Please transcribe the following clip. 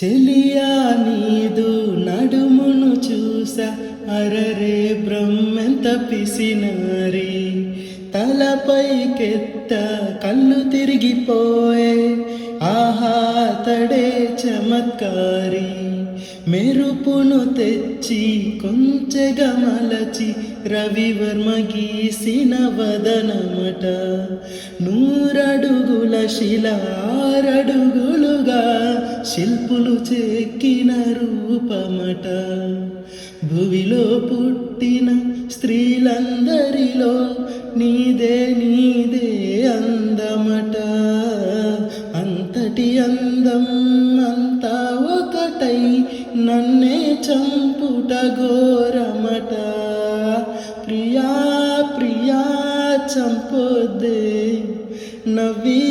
చెలియా నీదు నడుమును చూసా అరరే బ్రహ్మెంత పిసినారి తలపైకెత్త కళ్ళు తిరిగిపోయే ఆహా తడే చమత్కారి మెరుపును తెచ్చి కొంచెగా మలచి రవివర్మ గీసిన వదనమట నూరడుగుల శిల ఆరడుగులుగా శిల్పులు చెక్కిన రూపమట భువిలో పుట్టిన స్త్రీలందరిలో నీదే అందమట అంతటి అందం అంతా ఒకటై నన్నే చంపుట ఘోరమట ప్రియా ప్రియా చంపొద్దే నవ్వి